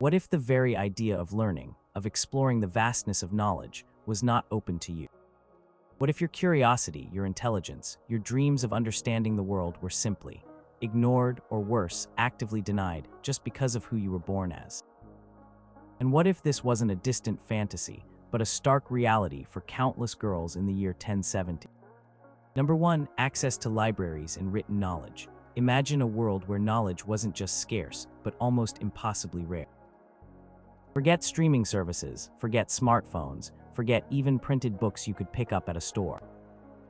What if the very idea of learning, of exploring the vastness of knowledge, was not open to you? What if your curiosity, your intelligence, your dreams of understanding the world were simply ignored, or worse, actively denied just because of who you were born as? And what if this wasn't a distant fantasy, but a stark reality for countless girls in the year 1070? Number 1. Access to libraries and written knowledge. Imagine a world where knowledge wasn't just scarce, but almost impossibly rare. Forget streaming services, forget smartphones, forget even printed books you could pick up at a store.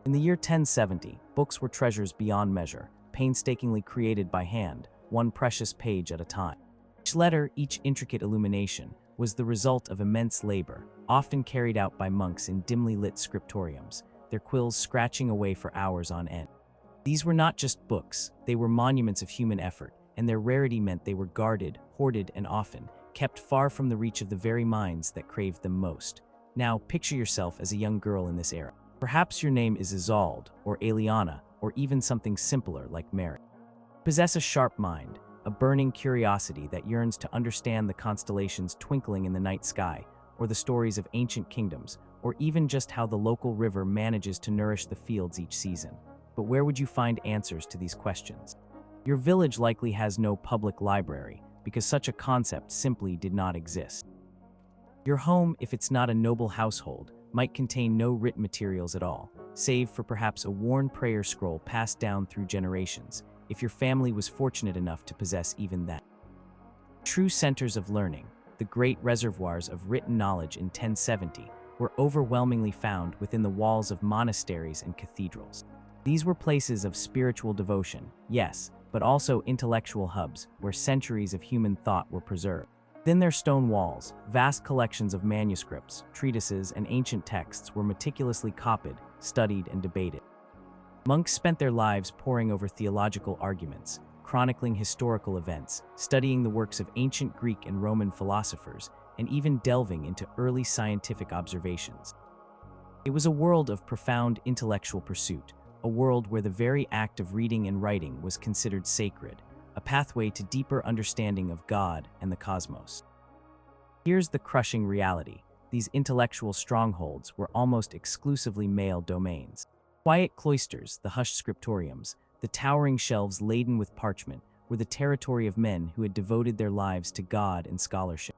In the year 1070, books were treasures beyond measure, painstakingly created by hand, one precious page at a time. Each letter, each intricate illumination, was the result of immense labor, often carried out by monks in dimly lit scriptoriums, their quills scratching away for hours on end. These were not just books, they were monuments of human effort, and their rarity meant they were guarded, hoarded, and often kept far from the reach of the very minds that craved them most. Now, picture yourself as a young girl in this era. Perhaps your name is Isolde, or Eliana, or even something simpler like Mary. You possess a sharp mind, a burning curiosity that yearns to understand the constellations twinkling in the night sky, or the stories of ancient kingdoms, or even just how the local river manages to nourish the fields each season. But where would you find answers to these questions? Your village likely has no public library, because such a concept simply did not exist. Your home, if it's not a noble household, might contain no written materials at all, save for perhaps a worn prayer scroll passed down through generations, if your family was fortunate enough to possess even that. True centers of learning, the great reservoirs of written knowledge in 1070, were overwhelmingly found within the walls of monasteries and cathedrals. These were places of spiritual devotion, yes, but also intellectual hubs where centuries of human thought were preserved. Within their stone walls, vast collections of manuscripts, treatises, and ancient texts were meticulously copied, studied, and debated. Monks spent their lives poring over theological arguments, chronicling historical events, studying the works of ancient Greek and Roman philosophers, and even delving into early scientific observations. It was a world of profound intellectual pursuit, a world where the very act of reading and writing was considered sacred, a pathway to deeper understanding of God and the cosmos. Here's the crushing reality: these intellectual strongholds were almost exclusively male domains. Quiet cloisters, the hushed scriptoriums, the towering shelves laden with parchment, were the territory of men who had devoted their lives to God and scholarship.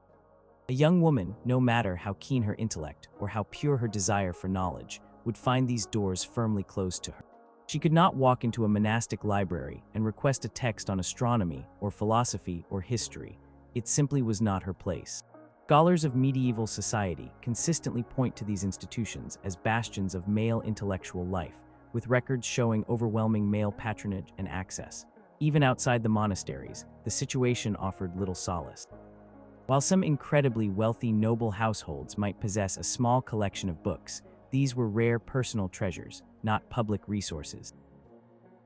A young woman, no matter how keen her intellect or how pure her desire for knowledge, would find these doors firmly closed to her. She could not walk into a monastic library and request a text on astronomy or philosophy or history. It simply was not her place. Scholars of medieval society consistently point to these institutions as bastions of male intellectual life, with records showing overwhelming male patronage and access. Even outside the monasteries, the situation offered little solace. While some incredibly wealthy noble households might possess a small collection of books, these were rare personal treasures, not public resources.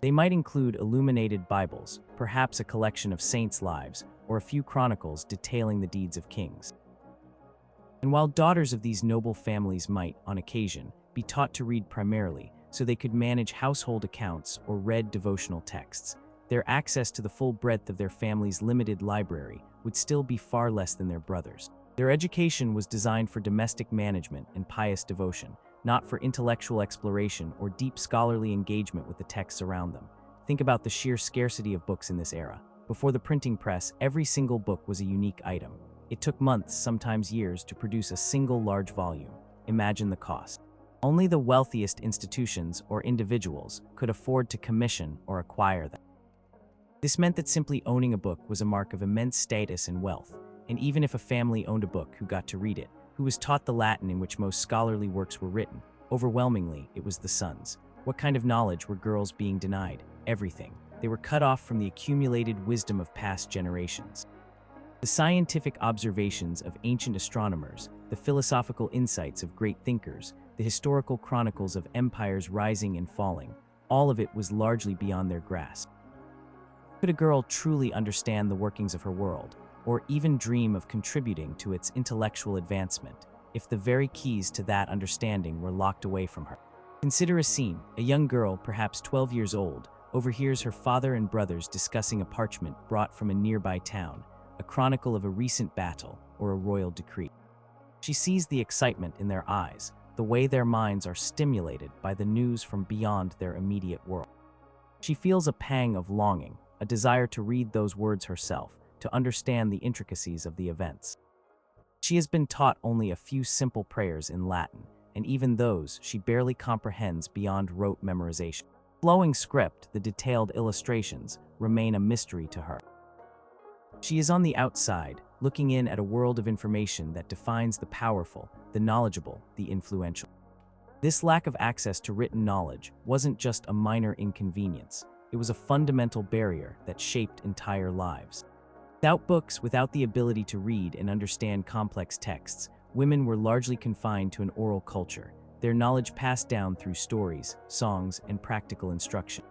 They might include illuminated Bibles, perhaps a collection of saints' lives, or a few chronicles detailing the deeds of kings. And while daughters of these noble families might, on occasion, be taught to read primarily so they could manage household accounts or read devotional texts, their access to the full breadth of their family's limited library would still be far less than their brothers. Their education was designed for domestic management and pious devotion, not for intellectual exploration or deep scholarly engagement with the texts around them. Think about the sheer scarcity of books in this era. Before the printing press, every single book was a unique item. It took months, sometimes years, to produce a single large volume. Imagine the cost. Only the wealthiest institutions or individuals could afford to commission or acquire them. This meant that simply owning a book was a mark of immense status and wealth, and even if a family owned a book, who got to read it, who was taught the Latin in which most scholarly works were written, overwhelmingly it was the sons. What kind of knowledge were girls being denied? Everything. They were cut off from the accumulated wisdom of past generations. The scientific observations of ancient astronomers, the philosophical insights of great thinkers, the historical chronicles of empires rising and falling, all of it was largely beyond their grasp. Could a girl truly understand the workings of her world, or even dream of contributing to its intellectual advancement, if the very keys to that understanding were locked away from her? Consider a scene. A young girl, perhaps 12 years old, overhears her father and brothers discussing a parchment brought from a nearby town, a chronicle of a recent battle or a royal decree. She sees the excitement in their eyes, the way their minds are stimulated by the news from beyond their immediate world. She feels a pang of longing, a desire to read those words herself, to understand the intricacies of the events. She has been taught only a few simple prayers in Latin, and even those she barely comprehends beyond rote memorization. The flowing script, the detailed illustrations, remain a mystery to her. She is on the outside, looking in at a world of information that defines the powerful, the knowledgeable, the influential. This lack of access to written knowledge wasn't just a minor inconvenience, it was a fundamental barrier that shaped entire lives. Without books, without the ability to read and understand complex texts, women were largely confined to an oral culture, their knowledge passed down through stories, songs, and practical instruction.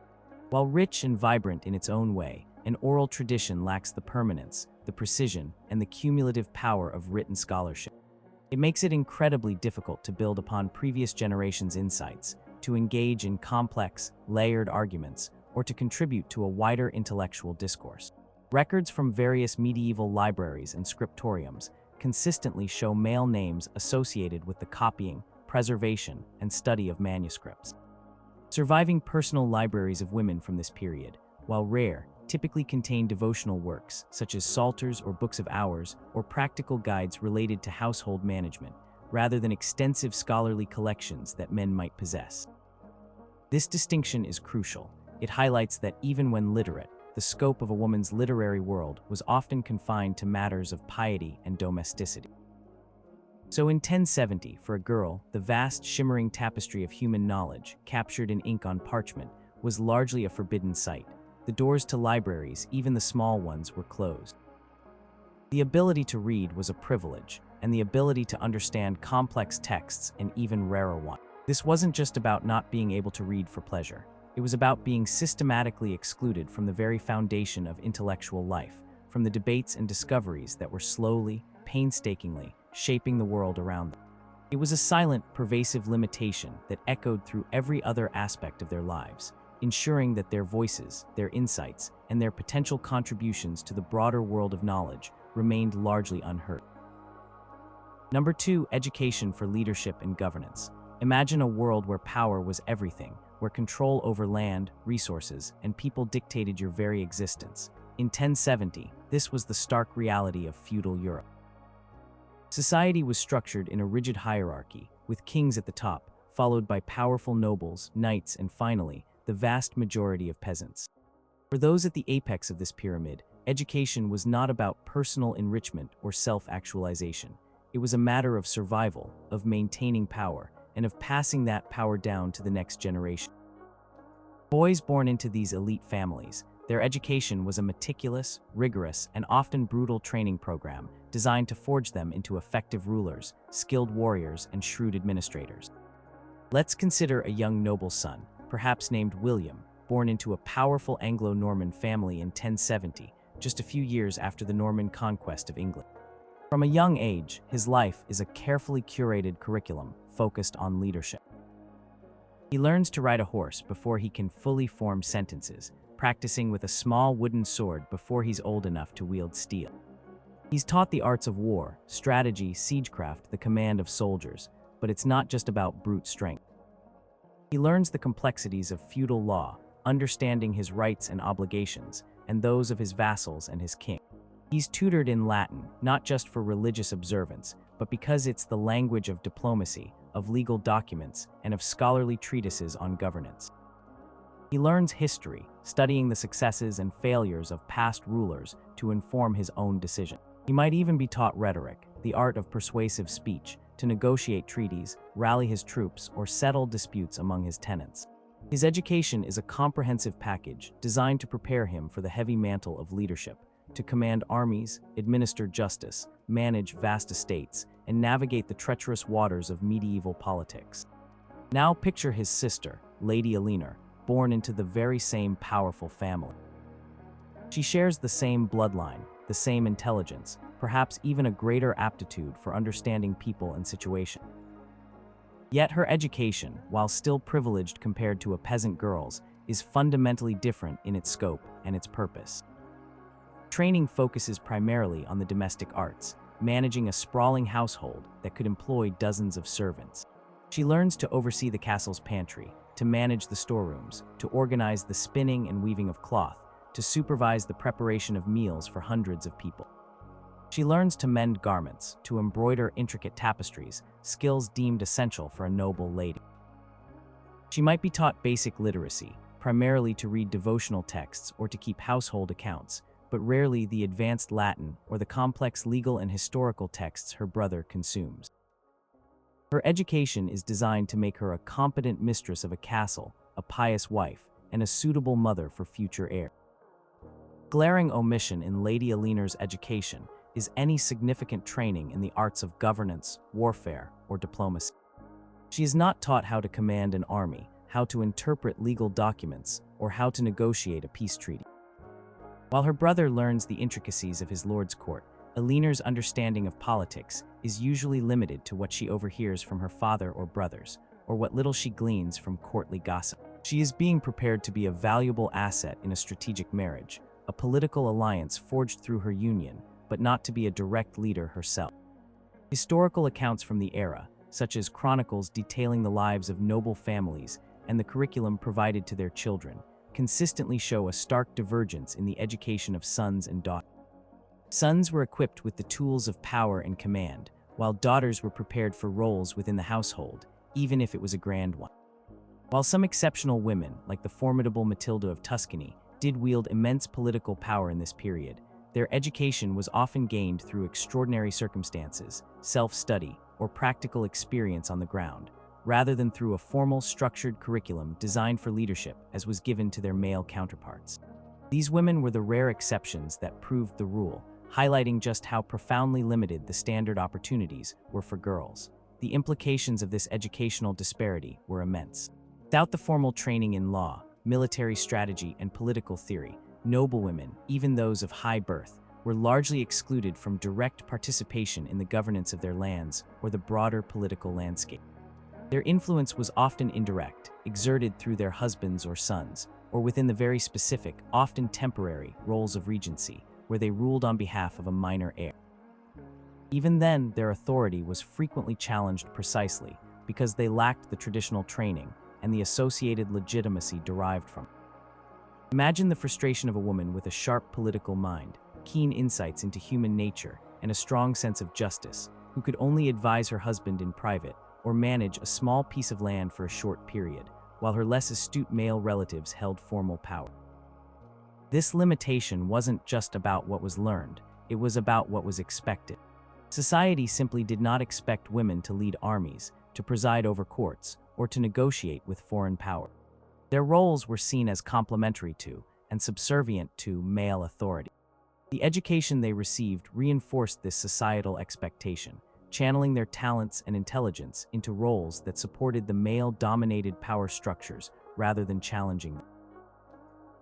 While rich and vibrant in its own way, an oral tradition lacks the permanence, the precision, and the cumulative power of written scholarship. It makes it incredibly difficult to build upon previous generations' insights, to engage in complex, layered arguments, or to contribute to a wider intellectual discourse. Records from various medieval libraries and scriptoriums consistently show male names associated with the copying, preservation, and study of manuscripts. Surviving personal libraries of women from this period, while rare, typically contain devotional works, such as psalters or books of hours, or practical guides related to household management, rather than extensive scholarly collections that men might possess. This distinction is crucial. It highlights that even when literate, the scope of a woman's literary world was often confined to matters of piety and domesticity. So in 1070, for a girl, the vast, shimmering tapestry of human knowledge, captured in ink on parchment, was largely a forbidden sight. The doors to libraries, even the small ones, were closed. The ability to read was a privilege, and the ability to understand complex texts an even rarer one. This wasn't just about not being able to read for pleasure. It was about being systematically excluded from the very foundation of intellectual life, from the debates and discoveries that were slowly, painstakingly, shaping the world around them. It was a silent, pervasive limitation that echoed through every other aspect of their lives, ensuring that their voices, their insights, and their potential contributions to the broader world of knowledge remained largely unheard. Number 2, education for leadership and governance. Imagine a world where power was everything, where control over land, resources, and people dictated your very existence. In 1070, this was the stark reality of feudal Europe. Society was structured in a rigid hierarchy, with kings at the top, followed by powerful nobles, knights, and finally, the vast majority of peasants. For those at the apex of this pyramid, education was not about personal enrichment or self-actualization. It was a matter of survival, of maintaining power, and of passing that power down to the next generation. Boys born into these elite families, their education was a meticulous, rigorous, and often brutal training program designed to forge them into effective rulers, skilled warriors, and shrewd administrators. Let's consider a young noble's son, perhaps named William, born into a powerful Anglo-Norman family in 1070, just a few years after the Norman conquest of England. From a young age, his life is a carefully curated curriculum focused on leadership. He learns to ride a horse before he can fully form sentences, practicing with a small wooden sword before he's old enough to wield steel. He's taught the arts of war, strategy, siegecraft, the command of soldiers, but it's not just about brute strength. He learns the complexities of feudal law, understanding his rights and obligations, and those of his vassals and his king. He's tutored in Latin, not just for religious observance, but because it's the language of diplomacy, of legal documents, and of scholarly treatises on governance. He learns history, studying the successes and failures of past rulers to inform his own decisions. He might even be taught rhetoric, the art of persuasive speech, to negotiate treaties, rally his troops, or settle disputes among his tenants. His education is a comprehensive package designed to prepare him for the heavy mantle of leadership, to command armies, administer justice, manage vast estates, and navigate the treacherous waters of medieval politics. Now picture his sister, Lady Eleanor, born into the very same powerful family. She shares the same bloodline, the same intelligence, perhaps even a greater aptitude for understanding people and situations. Yet her education, while still privileged compared to a peasant girl's, is fundamentally different in its scope and its purpose. Training focuses primarily on the domestic arts, managing a sprawling household that could employ dozens of servants. She learns to oversee the castle's pantry, to manage the storerooms, to organize the spinning and weaving of cloth, to supervise the preparation of meals for hundreds of people. She learns to mend garments, to embroider intricate tapestries, skills deemed essential for a noble lady. She might be taught basic literacy, primarily to read devotional texts or to keep household accounts, but rarely the advanced Latin or the complex legal and historical texts her brother consumes. Her education is designed to make her a competent mistress of a castle, a pious wife, and a suitable mother for future heirs. Glaring omission in Lady Alina's education is any significant training in the arts of governance, warfare, or diplomacy. She is not taught how to command an army, how to interpret legal documents, or how to negotiate a peace treaty. While her brother learns the intricacies of his lord's court, Alina's understanding of politics is usually limited to what she overhears from her father or brothers, or what little she gleans from courtly gossip. She is being prepared to be a valuable asset in a strategic marriage, a political alliance forged through her union, but not to be a direct leader herself. Historical accounts from the era, such as chronicles detailing the lives of noble families and the curriculum provided to their children, consistently show a stark divergence in the education of sons and daughters. Sons were equipped with the tools of power and command, while daughters were prepared for roles within the household, even if it was a grand one. While some exceptional women, like the formidable Matilda of Tuscany, did wield immense political power in this period, their education was often gained through extraordinary circumstances, self-study, or practical experience on the ground, rather than through a formal, structured curriculum designed for leadership as was given to their male counterparts. These women were the rare exceptions that proved the rule, highlighting just how profoundly limited the standard opportunities were for girls. The implications of this educational disparity were immense. Without the formal training in law, military strategy, and political theory, noblewomen, even those of high birth, were largely excluded from direct participation in the governance of their lands or the broader political landscape. Their influence was often indirect, exerted through their husbands or sons, or within the very specific, often temporary, roles of regency, where they ruled on behalf of a minor heir. Even then, their authority was frequently challenged precisely because they lacked the traditional training and the associated legitimacy derived from it. Imagine the frustration of a woman with a sharp political mind, keen insights into human nature, and a strong sense of justice, who could only advise her husband in private or manage a small piece of land for a short period, while her less astute male relatives held formal power. This limitation wasn't just about what was learned, it was about what was expected. Society simply did not expect women to lead armies, to preside over courts, or to negotiate with foreign power. Their roles were seen as complementary to and subservient to male authority. The education they received reinforced this societal expectation, channeling their talents and intelligence into roles that supported the male-dominated power structures rather than challenging them.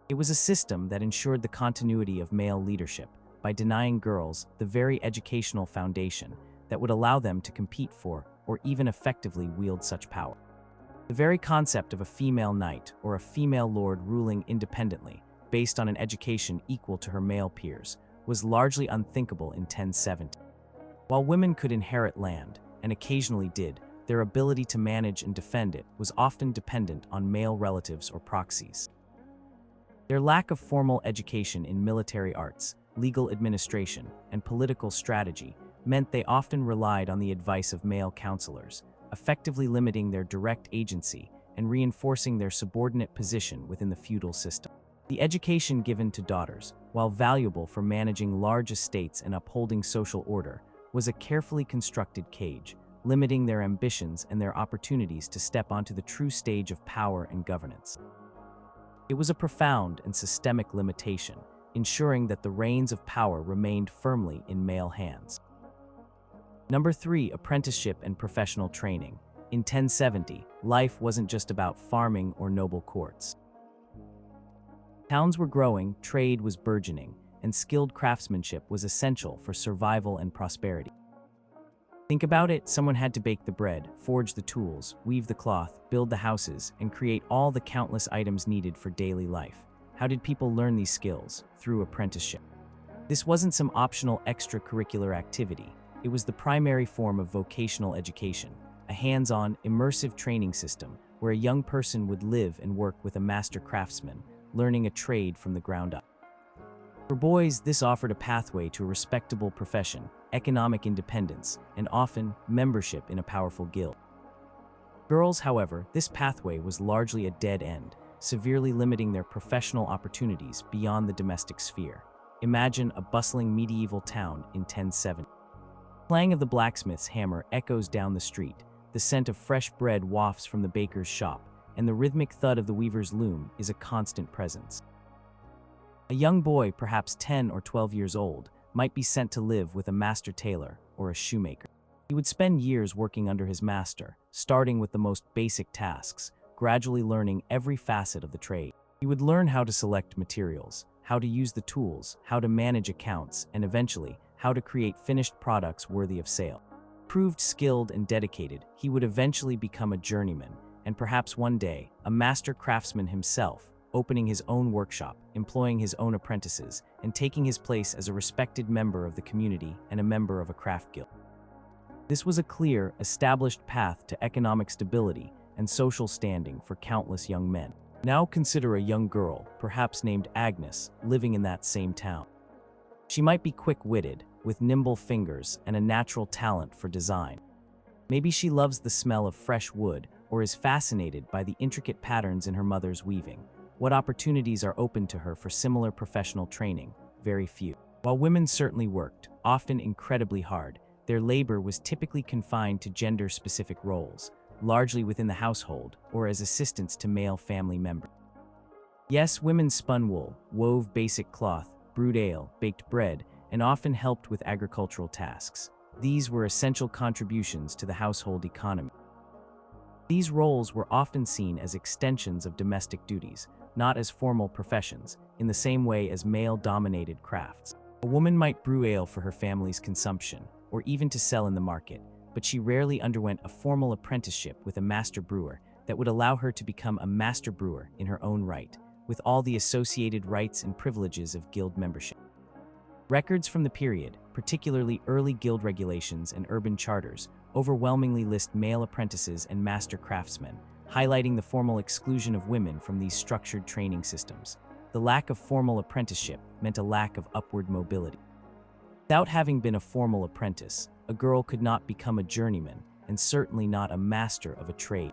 It was a system that ensured the continuity of male leadership by denying girls the very educational foundation that would allow them to compete for or even effectively wield such power. The very concept of a female knight or a female lord ruling independently, based on an education equal to her male peers, was largely unthinkable in 1070. While women could inherit land, and occasionally did, their ability to manage and defend it was often dependent on male relatives or proxies. Their lack of formal education in military arts, legal administration, and political strategy meant they often relied on the advice of male counselors, effectively limiting their direct agency and reinforcing their subordinate position within the feudal system. The education given to daughters, while valuable for managing large estates and upholding social order, was a carefully constructed cage, limiting their ambitions and their opportunities to step onto the true stage of power and governance. It was a profound and systemic limitation, ensuring that the reins of power remained firmly in male hands. Number 3, apprenticeship and professional training. In 1070, life wasn't just about farming or noble courts. Towns were growing, trade was burgeoning, and skilled craftsmanship was essential for survival and prosperity. Think about it, someone had to bake the bread, forge the tools, weave the cloth, build the houses, and create all the countless items needed for daily life. How did people learn these skills? Through apprenticeship. This wasn't some optional extracurricular activity. It was the primary form of vocational education, a hands-on, immersive training system where a young person would live and work with a master craftsman, learning a trade from the ground up. For boys, this offered a pathway to a respectable profession, economic independence, and often membership in a powerful guild. Girls, however, this pathway was largely a dead end, severely limiting their professional opportunities beyond the domestic sphere. Imagine a bustling medieval town in 1070. The clang of the blacksmith's hammer echoes down the street, the scent of fresh bread wafts from the baker's shop, and the rhythmic thud of the weaver's loom is a constant presence. A young boy, perhaps 10 or 12 years old, might be sent to live with a master tailor or a shoemaker. He would spend years working under his master, starting with the most basic tasks, gradually learning every facet of the trade. He would learn how to select materials, how to use the tools, how to manage accounts, and eventually, how to create finished products worthy of sale. Proved skilled and dedicated, he would eventually become a journeyman, and perhaps one day, a master craftsman himself, opening his own workshop, employing his own apprentices, and taking his place as a respected member of the community and a member of a craft guild. This was a clear, established path to economic stability and social standing for countless young men. Now consider a young girl, perhaps named Agnes, living in that same town. She might be quick-witted, with nimble fingers and a natural talent for design. Maybe she loves the smell of fresh wood or is fascinated by the intricate patterns in her mother's weaving. What opportunities are open to her for similar professional training? Very few. While women certainly worked, often incredibly hard, their labor was typically confined to gender-specific roles, largely within the household or as assistants to male family members. Yes, women spun wool, wove basic cloth, brewed ale, baked bread, and often helped with agricultural tasks. These were essential contributions to the household economy. These roles were often seen as extensions of domestic duties, not as formal professions, in the same way as male-dominated crafts. A woman might brew ale for her family's consumption, or even to sell in the market, but she rarely underwent a formal apprenticeship with a master brewer that would allow her to become a master brewer in her own right, with all the associated rights and privileges of guild membership. Records from the period, particularly early guild regulations and urban charters, overwhelmingly list male apprentices and master craftsmen, highlighting the formal exclusion of women from these structured training systems. The lack of formal apprenticeship meant a lack of upward mobility. Without having been a formal apprentice, a girl could not become a journeyman, and certainly not a master of a trade.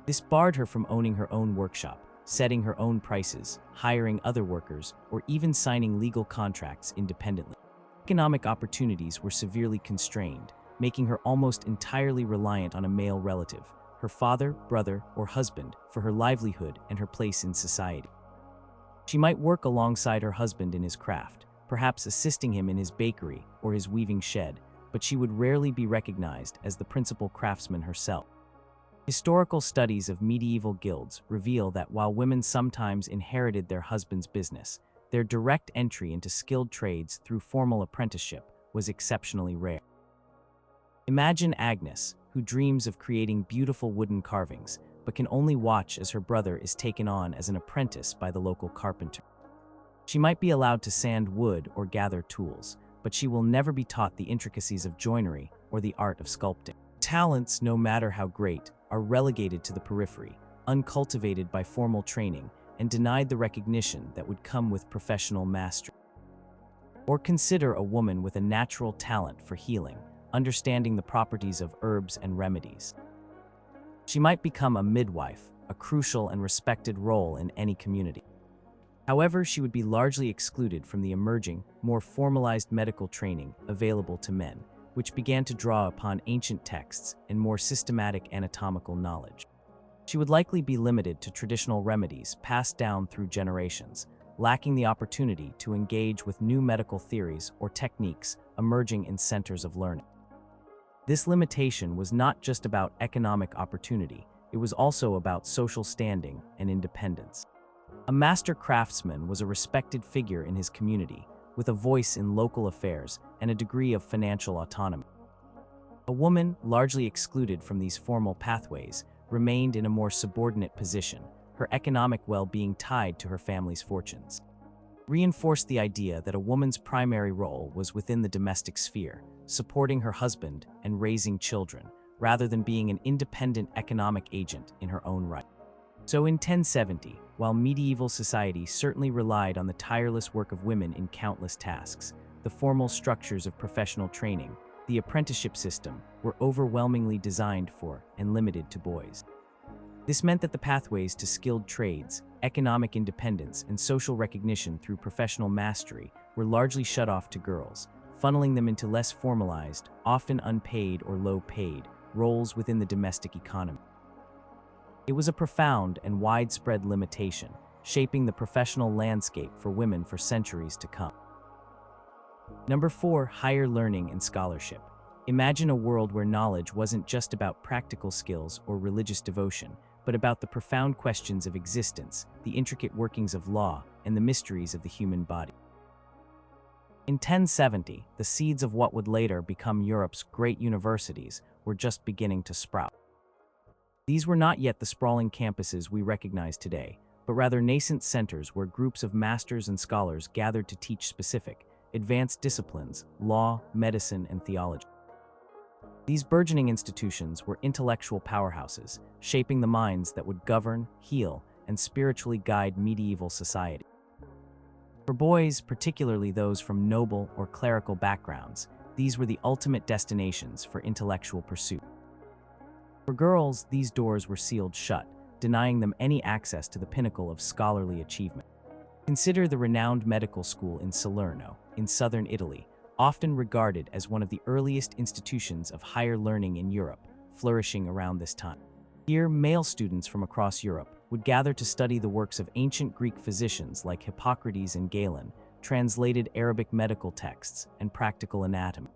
This barred her from owning her own workshop, setting her own prices, hiring other workers, or even signing legal contracts independently. Economic opportunities were severely constrained, making her almost entirely reliant on a male relative, her father, brother, or husband, for her livelihood and her place in society. She might work alongside her husband in his craft, perhaps assisting him in his bakery or his weaving shed, but she would rarely be recognized as the principal craftsman herself. Historical studies of medieval guilds reveal that while women sometimes inherited their husband's business, their direct entry into skilled trades through formal apprenticeship was exceptionally rare. Imagine Agnes, who dreams of creating beautiful wooden carvings, but can only watch as her brother is taken on as an apprentice by the local carpenter. She might be allowed to sand wood or gather tools, but she will never be taught the intricacies of joinery or the art of sculpting. Talents, no matter how great, are relegated to the periphery, uncultivated by formal training, and denied the recognition that would come with professional mastery. Or consider a woman with a natural talent for healing, understanding the properties of herbs and remedies. She might become a midwife, a crucial and respected role in any community. However, she would be largely excluded from the emerging, more formalized medical training available to men, which began to draw upon ancient texts and more systematic anatomical knowledge. She would likely be limited to traditional remedies passed down through generations, lacking the opportunity to engage with new medical theories or techniques emerging in centers of learning. This limitation was not just about economic opportunity, it was also about social standing and independence. A master craftsman was a respected figure in his community, with a voice in local affairs and a degree of financial autonomy. A woman, largely excluded from these formal pathways, remained in a more subordinate position, her economic well-being tied to her family's fortunes. Reinforced the idea that a woman's primary role was within the domestic sphere, supporting her husband and raising children, rather than being an independent economic agent in her own right. So in 1070, while medieval society certainly relied on the tireless work of women in countless tasks, the formal structures of professional training, the apprenticeship system, were overwhelmingly designed for and limited to boys. This meant that the pathways to skilled trades, economic independence, and social recognition through professional mastery were largely shut off to girls, funneling them into less formalized, often unpaid or low-paid, roles within the domestic economy. It was a profound and widespread limitation, shaping the professional landscape for women for centuries to come. Number 4, higher learning and scholarship. Imagine a world where knowledge wasn't just about practical skills or religious devotion, but about the profound questions of existence, the intricate workings of law, and the mysteries of the human body. In 1070, the seeds of what would later become Europe's great universities were just beginning to sprout. These were not yet the sprawling campuses we recognize today, but rather nascent centers where groups of masters and scholars gathered to teach specific, advanced disciplines, law, medicine, and theology. These burgeoning institutions were intellectual powerhouses, shaping the minds that would govern, heal, and spiritually guide medieval society. For boys, particularly those from noble or clerical backgrounds, these were the ultimate destinations for intellectual pursuit. For girls, these doors were sealed shut, denying them any access to the pinnacle of scholarly achievement. Consider the renowned medical school in Salerno, in southern Italy, often regarded as one of the earliest institutions of higher learning in Europe, flourishing around this time. Here, male students from across Europe would gather to study the works of ancient Greek physicians like Hippocrates and Galen, translated Arabic medical texts, and practical anatomy.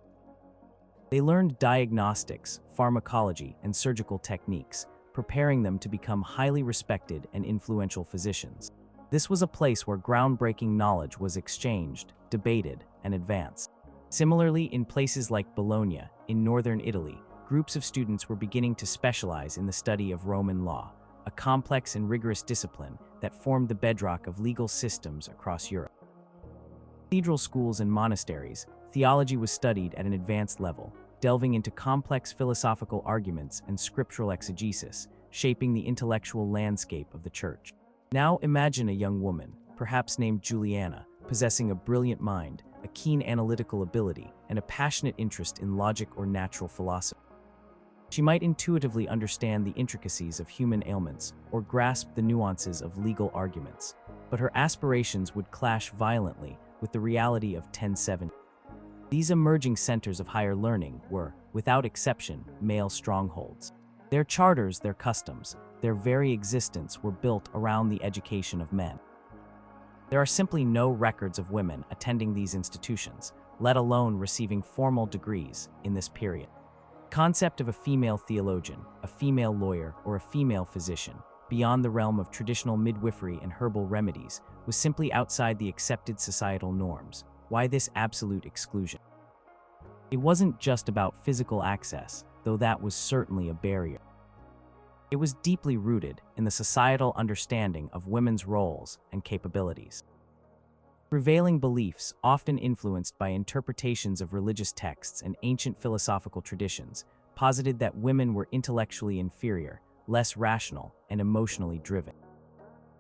They learned diagnostics, pharmacology, and surgical techniques, preparing them to become highly respected and influential physicians. This was a place where groundbreaking knowledge was exchanged, debated, and advanced. Similarly, in places like Bologna, in northern Italy, groups of students were beginning to specialize in the study of Roman law, a complex and rigorous discipline that formed the bedrock of legal systems across Europe. In cathedral schools and monasteries, theology was studied at an advanced level, delving into complex philosophical arguments and scriptural exegesis, shaping the intellectual landscape of the church. Now imagine a young woman, perhaps named Juliana, possessing a brilliant mind, a keen analytical ability, and a passionate interest in logic or natural philosophy. She might intuitively understand the intricacies of human ailments or grasp the nuances of legal arguments, but her aspirations would clash violently with the reality of 1070. These emerging centers of higher learning were, without exception, male strongholds. Their charters, their customs, their very existence were built around the education of men. There are simply no records of women attending these institutions, let alone receiving formal degrees, in this period. The concept of a female theologian, a female lawyer, or a female physician, beyond the realm of traditional midwifery and herbal remedies, was simply outside the accepted societal norms. Why this absolute exclusion? It wasn't just about physical access, though that was certainly a barrier. It was deeply rooted in the societal understanding of women's roles and capabilities. Prevailing beliefs, often influenced by interpretations of religious texts and ancient philosophical traditions, posited that women were intellectually inferior, less rational, and emotionally driven.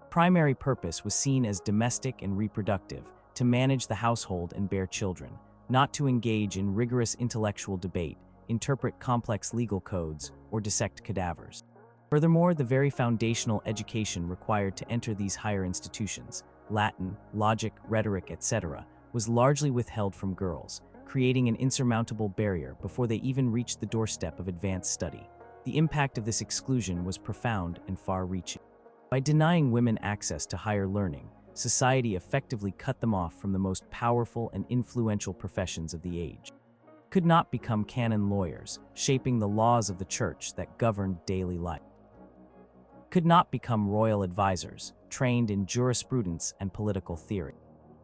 Primary purpose was seen as domestic and reproductive, to manage the household and bear children, not to engage in rigorous intellectual debate, interpret complex legal codes, or dissect cadavers. Furthermore, the very foundational education required to enter these higher institutions, Latin, logic, rhetoric, etc., was largely withheld from girls, creating an insurmountable barrier before they even reached the doorstep of advanced study. The impact of this exclusion was profound and far-reaching. By denying women access to higher learning, society effectively cut them off from the most powerful and influential professions of the age. Could not become canon lawyers, shaping the laws of the church that governed daily life. Could not become royal advisors, trained in jurisprudence and political theory.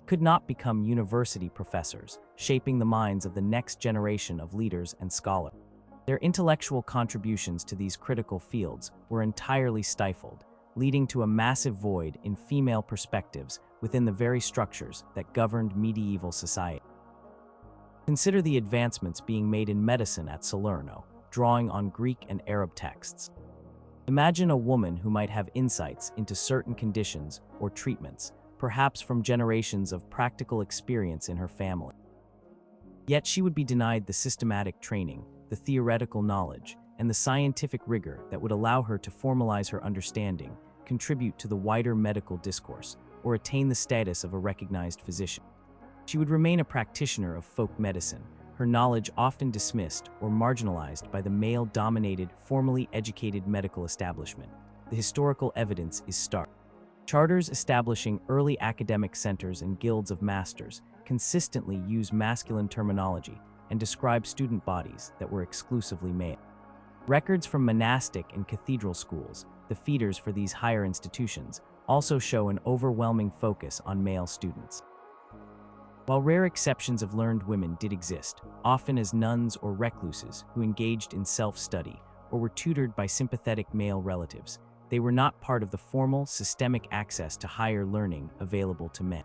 Could not become university professors, shaping the minds of the next generation of leaders and scholars. Their intellectual contributions to these critical fields were entirely stifled, leading to a massive void in female perspectives within the very structures that governed medieval society. Consider the advancements being made in medicine at Salerno, drawing on Greek and Arab texts. Imagine a woman who might have insights into certain conditions or treatments, perhaps from generations of practical experience in her family. Yet she would be denied the systematic training, the theoretical knowledge, and the scientific rigor that would allow her to formalize her understanding, contribute to the wider medical discourse, or attain the status of a recognized physician. She would remain a practitioner of folk medicine, her knowledge often dismissed or marginalized by the male-dominated, formally educated medical establishment. The historical evidence is stark. Charters establishing early academic centers and guilds of masters consistently use masculine terminology and describe student bodies that were exclusively male. Records from monastic and cathedral schools, the feeders for these higher institutions, also show an overwhelming focus on male students. While rare exceptions of learned women did exist, often as nuns or recluses who engaged in self-study or were tutored by sympathetic male relatives, they were not part of the formal, systemic access to higher learning available to men.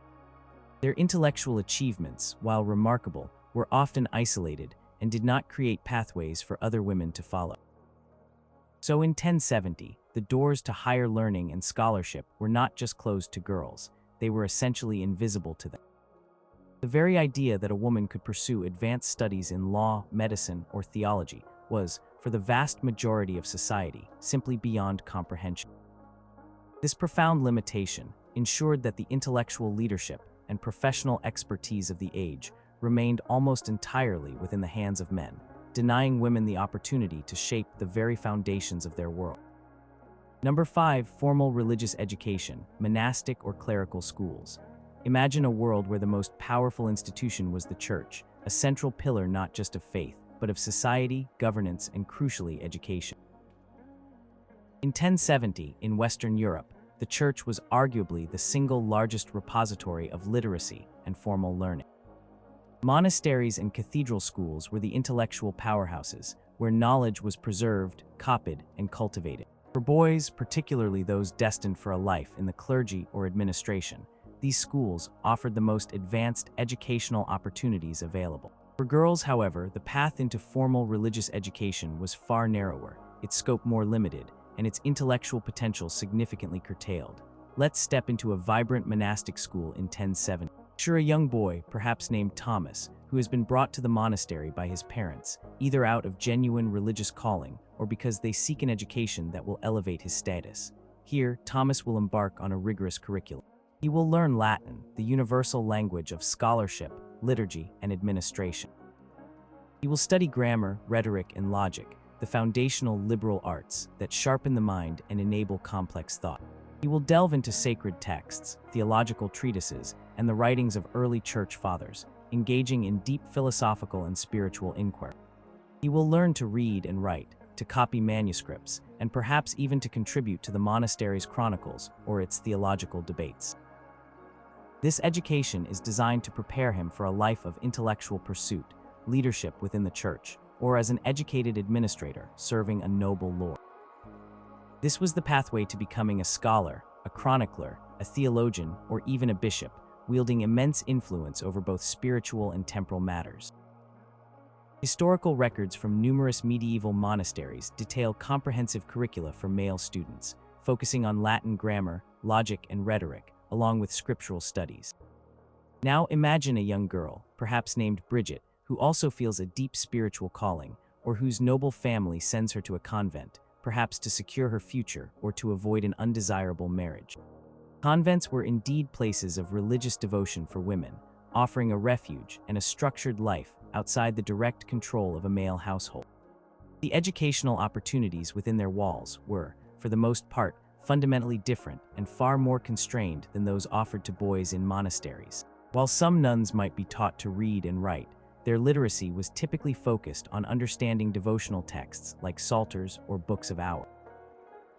Their intellectual achievements, while remarkable, were often isolated and did not create pathways for other women to follow. So in 1070, the doors to higher learning and scholarship were not just closed to girls, they were essentially invisible to them. The very idea that a woman could pursue advanced studies in law, medicine, or theology was, for the vast majority of society, simply beyond comprehension. This profound limitation ensured that the intellectual leadership and professional expertise of the age remained almost entirely within the hands of men, denying women the opportunity to shape the very foundations of their world. Number 5. Formal religious education, monastic or clerical schools. Imagine a world where the most powerful institution was the church, a central pillar not just of faith, but of society, governance, and crucially, education. In 1070, in Western Europe, the church was arguably the single largest repository of literacy and formal learning. Monasteries and cathedral schools were the intellectual powerhouses, where knowledge was preserved, copied, and cultivated. For boys, particularly those destined for a life in the clergy or administration, these schools offered the most advanced educational opportunities available. For girls, however, the path into formal religious education was far narrower, its scope more limited, and its intellectual potential significantly curtailed. Let's step into a vibrant monastic school in 1070. Picture a young boy, perhaps named Thomas, who has been brought to the monastery by his parents, either out of genuine religious calling or because they seek an education that will elevate his status. Here, Thomas will embark on a rigorous curriculum. He will learn Latin, the universal language of scholarship, liturgy, and administration. He will study grammar, rhetoric, and logic, the foundational liberal arts that sharpen the mind and enable complex thought. He will delve into sacred texts, theological treatises, and the writings of early church fathers, engaging in deep philosophical and spiritual inquiry. He will learn to read and write, to copy manuscripts, and perhaps even to contribute to the monastery's chronicles or its theological debates. This education is designed to prepare him for a life of intellectual pursuit, leadership within the church, or as an educated administrator serving a noble lord. This was the pathway to becoming a scholar, a chronicler, a theologian, or even a bishop, wielding immense influence over both spiritual and temporal matters. Historical records from numerous medieval monasteries detail comprehensive curricula for male students, focusing on Latin grammar, logic, and rhetoric, along with scriptural studies. Now imagine a young girl, perhaps named Bridget, who also feels a deep spiritual calling, or whose noble family sends her to a convent, perhaps to secure her future or to avoid an undesirable marriage. Convents were indeed places of religious devotion for women, offering a refuge and a structured life outside the direct control of a male household. The educational opportunities within their walls were, for the most part, fundamentally different and far more constrained than those offered to boys in monasteries. While some nuns might be taught to read and write, their literacy was typically focused on understanding devotional texts like psalters or books of hours.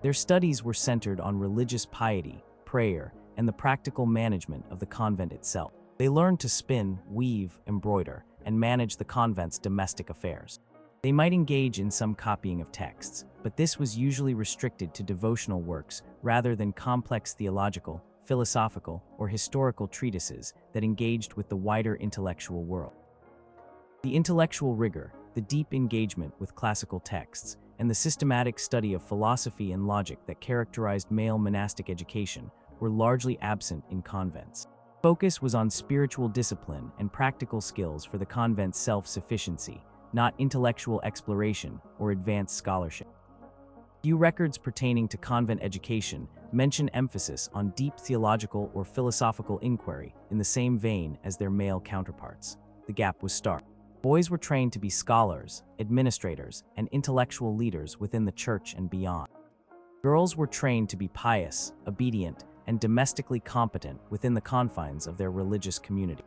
Their studies were centered on religious piety, prayer, and the practical management of the convent itself. They learned to spin, weave, embroider, and manage the convent's domestic affairs. They might engage in some copying of texts, but this was usually restricted to devotional works rather than complex theological, philosophical, or historical treatises that engaged with the wider intellectual world. The intellectual rigor, the deep engagement with classical texts, and the systematic study of philosophy and logic that characterized male monastic education were largely absent in convents. Focus was on spiritual discipline and practical skills for the convent's self-sufficiency, not intellectual exploration or advanced scholarship. Few records pertaining to convent education mention emphasis on deep theological or philosophical inquiry in the same vein as their male counterparts. The gap was stark. Boys were trained to be scholars, administrators, and intellectual leaders within the church and beyond. Girls were trained to be pious, obedient, and domestically competent within the confines of their religious community.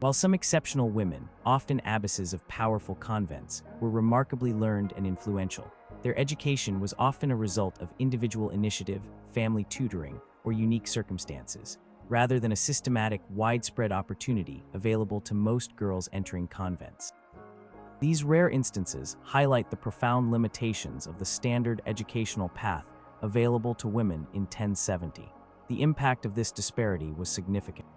While some exceptional women, often abbesses of powerful convents, were remarkably learned and influential, their education was often a result of individual initiative, family tutoring, or unique circumstances, rather than a systematic, widespread opportunity available to most girls entering convents. These rare instances highlight the profound limitations of the standard educational path available to women in 1070. The impact of this disparity was significant.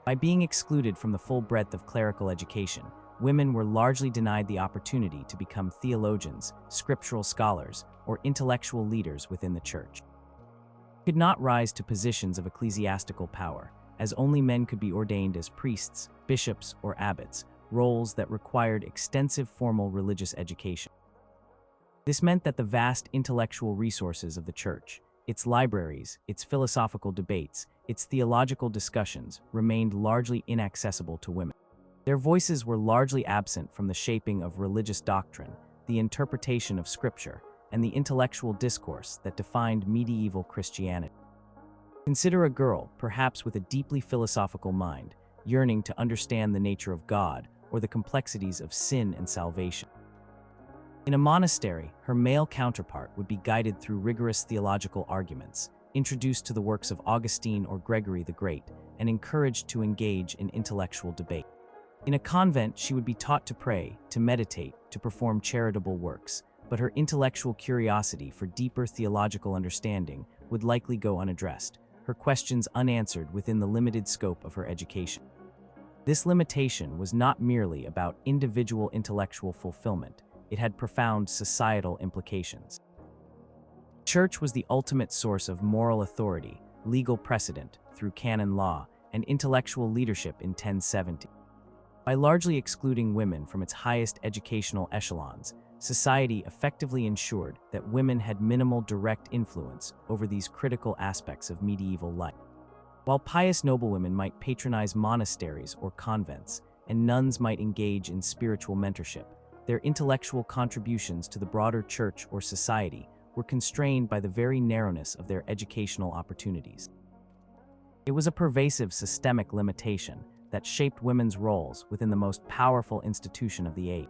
By being excluded from the full breadth of clerical education, women were largely denied the opportunity to become theologians, scriptural scholars, or intellectual leaders within the church. They could not rise to positions of ecclesiastical power, as only men could be ordained as priests, bishops, or abbots, roles that required extensive formal religious education. This meant that the vast intellectual resources of the church, its libraries, its philosophical debates, its theological discussions, remained largely inaccessible to women. Their voices were largely absent from the shaping of religious doctrine, the interpretation of scripture, and the intellectual discourse that defined medieval Christianity. Consider a girl, perhaps with a deeply philosophical mind, yearning to understand the nature of God or the complexities of sin and salvation. In a monastery, her male counterpart would be guided through rigorous theological arguments, introduced to the works of Augustine or Gregory the Great, and encouraged to engage in intellectual debate. In a convent, she would be taught to pray, to meditate, to perform charitable works, but her intellectual curiosity for deeper theological understanding would likely go unaddressed, her questions unanswered within the limited scope of her education. This limitation was not merely about individual intellectual fulfillment, it had profound societal implications. The church was the ultimate source of moral authority, legal precedent through canon law, and intellectual leadership in 1070. By largely excluding women from its highest educational echelons, society effectively ensured that women had minimal direct influence over these critical aspects of medieval life. While pious noblewomen might patronize monasteries or convents, and nuns might engage in spiritual mentorship, their intellectual contributions to the broader church or society were constrained by the very narrowness of their educational opportunities. It was a pervasive systemic limitation that shaped women's roles within the most powerful institution of the age.